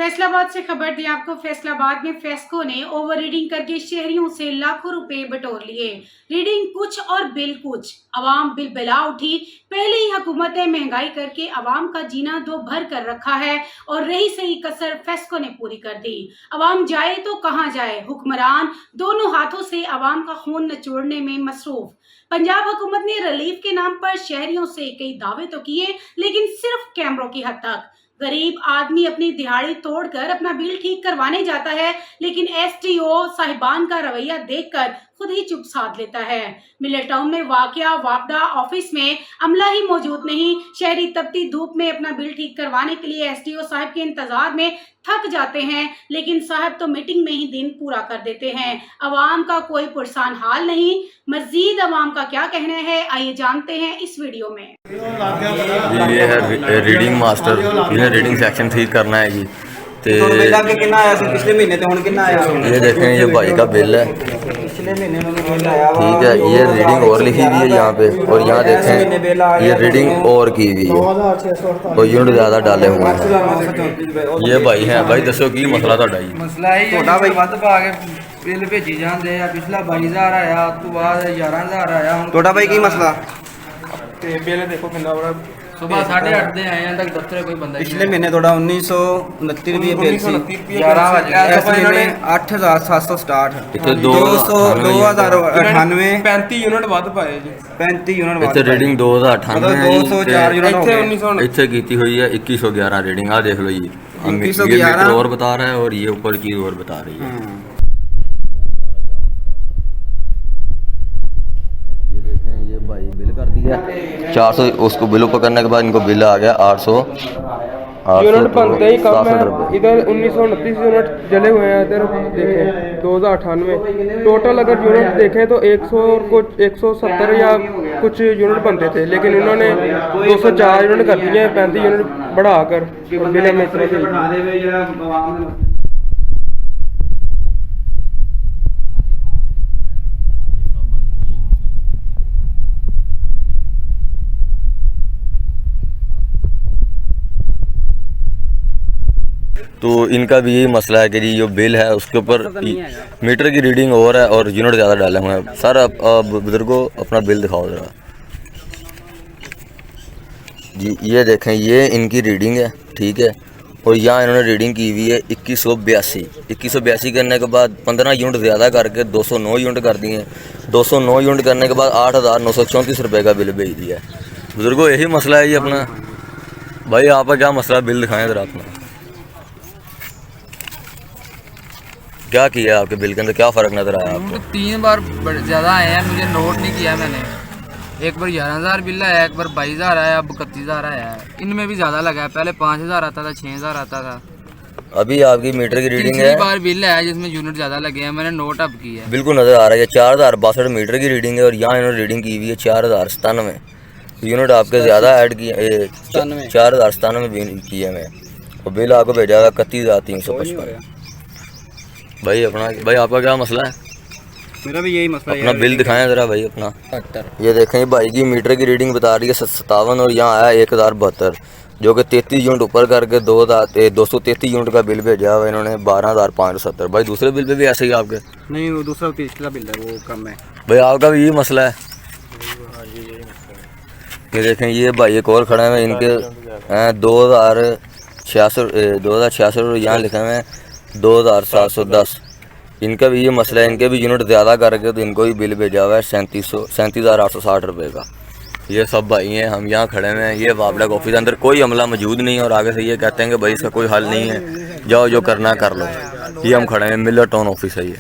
फैसलाबाद से खबर दी आपको। फैसलाबाद में फेस्को ने ओवर रीडिंग करके शहरियों से लाखों रुपए बटोर लिए। रीडिंग कुछ और बिल कुछ, आवाम बिल बिला उठी। पहले ही हुकूमत ने महंगाई करके आवाम का जीना दो भर कर रखा है और रही सही कसर फेस्को ने पूरी कर दी। आवाम जाए तो कहां जाए, हुक्मरान दोनों हाथों से आवाम का खून निचोड़ने में मसरूफ। पंजाब हुकूमत ने रिलीफ के नाम पर शहरियों से कई दावे तो किए, लेकिन सिर्फ कैमरों की हद तक। गरीब आदमी अपनी दिहाड़ी तोड़कर अपना बिल ठीक करवाने जाता है, लेकिन एसडीओ साहिबान का रवैया देखकर खुद ही चुप साध लेता है। मिलर टाउन में वाकया वापडा ऑफिस में अमला ही मौजूद नहीं। शहरी तपती धूप में अपना बिल ठीक करवाने के लिए एसडीओ साहब के इंतजार में थक जाते हैं, लेकिन साहब तो मीटिंग में ही दिन पूरा कर देते हैं। अवाम का कोई पुरसान हाल नहीं। मजीद अवाम का क्या कहना है, आइए जानते हैं इस वीडियो में। ये है रीडिंग मास्टर, इन्हें रीडिंग सेक्शन ठीक करना है जी। पिछले महीने तो ये देखें, ये भाई का बिल है, ठीक है। ये रीडिंग और लिखी हुई है यहाँ पे, और यहाँ देखें ये रीडिंग और की हुई है और यूनिट ज़्यादा डाले हुए हैं। ये भाई हैं, भाई दसो की मसला ਤੁਹਾਡਾ ਜੀ? मसला ही है ਵੱਧ ਪਾ ਕੇ ਬਿੱਲ ਭੇਜੀ ਜਾਂਦੇ ਆ। ਪਿਛਲਾ 22000 ਆਇਆ, ਉਸ ਤੋਂ ਬਾਅਦ 11000 ਆਇਆ। ਹੁਣ ਤੁਹਾਡਾ ਬਾਈ ਕੀ ਮਸਲਾ? ਤੇ ਬਿੱਲ ਦੇਖੋ ਕਿੰਨਾ ਬੜਾ। ਸੁਬਾਹ 8:30 ਦੇ ਆਏ ਆਂ, ਤੱਕ ਦਫ਼ਤਰ ਕੋਈ ਬੰਦਾ ਪਿਛਲੇ ਮਹੀਨੇ ਤੁਹਾਡਾ 1929 ਰੁਪਏ ਬਿੱਲ ਸੀ। 11 ਵਜੇ ਇਸ ਮਹੀਨੇ 8760 ਇੱਥੇ 2098 35 ਯੂਨਿਟ ਵੱਧ ਪਾਏ ਜੀ। 35 ਯੂਨਿਟ ਇੱਥੇ ਰੀਡਿੰਗ 2098 ਹੈ 204 ਯੂਨਿਟ ਹੋ ਇੱਥੇ ਗਏ। 1900 ਇੱਥੇ ਕੀਤੀ हुई है 2111 रीडिंग। आ देख लो ये 2111 और बता रहा है और ये ऊपर चीज और बता रही है। ये देखें, ये भाई बिल कर दिया 400, उसको बिल ऊपर करने के बाद इनको बिल आ गया 800 यूनिट बनते ही कम है। रुपये। इधर 1929 यूनिट जले हुए हैं, इधर देखें 2098 टोटल अगर यूनिट देखें तो 100 और कुछ 170 या कुछ यूनिट बनते थे, लेकिन इन्होंने 204 यूनिट कर दिए हैं, 35 यूनिट बढ़ाकर। बिल में इतना तो इनका भी यही मसला है कि जी जो बिल है उसके ऊपर मीटर की रीडिंग और है और यूनिट ज़्यादा डाले हुए हैं। सर अब बुजुर्गों अपना बिल दिखाओ ज़रा जी। ये देखें, ये इनकी रीडिंग है, ठीक है, और यहाँ इन्होंने रीडिंग की हुई है 2182 करने के बाद 15 यूनिट ज़्यादा करके 209 यूनिट कर दिए। 209 यूनिट करने के बाद 8934 रुपये का बिल भेज दिया है। बुजुर्गों यही मसला है ये अपना। भाई आपका क्या मसला है, बिल दिखाएं ज़रा अपना। क्या किया आपके बिल के अंदर, क्या फ़र्क नज़र आया आपको? 3 बार ज़्यादा आए हैं, मुझे नोट नहीं किया मैंने। एक बार 11000 बिल आया, एक बार 22000 आया, अब 31000 आया है। इनमें भी ज़्यादा लगा है, पहले 5000 आता था, 6000 आता था। अभी आपकी मीटर की रीडिंग है, बार बिल आया जिसमें यूनिट ज़्यादा लगे हैं, मैंने नोट अब की है। बिल्कुल नज़र आ रहा है 4062 मीटर की रीडिंग है और यहाँ इन्होंने रीडिंग की हुई है 4097 यूनिट आपके ज़्यादा ऐड किए, 4097 किए हैं और बिल आपको भेजा हुआ 31355। भाई अपना, भाई आपका क्या मसला है? मेरा भी यही मसला है। अपना बिल दिखाएं ज़रा भाई अपना। ये देखें, भाई की मीटर की रीडिंग बता रही है 57 और यहाँ आया 1072, जो कि 33 यूनिट ऊपर करके 233 यूनिट का बिल भेजा हुआ इन्होंने 12570। भाई दूसरे बिल पे भी ऐसे ही आपके? नहीं, वो दूसरा पिछला बिल है, वो कम है। भाई आपका भी यही मसला है? ये देखें, ये भाई एक और खड़े हैं, इनके 2066 और यहाँ लिखे हुए हैं 2710। इनका भी ये मसला है, इनके भी यूनिट ज़्यादा करके तो इनको भी बिल भेजा हुआ है 37,860 रुपये का। ये सब भाई हैं, हम यहाँ खड़े हुए हैं। ये वापडा ऑफिस के अंदर कोई अमला मौजूद नहीं है और आगे से ये कहते हैं कि भाई इसका कोई हल नहीं है, जाओ जो करना कर लो। ये हम खड़े हैं, मिलर टाउन ऑफिस है ये।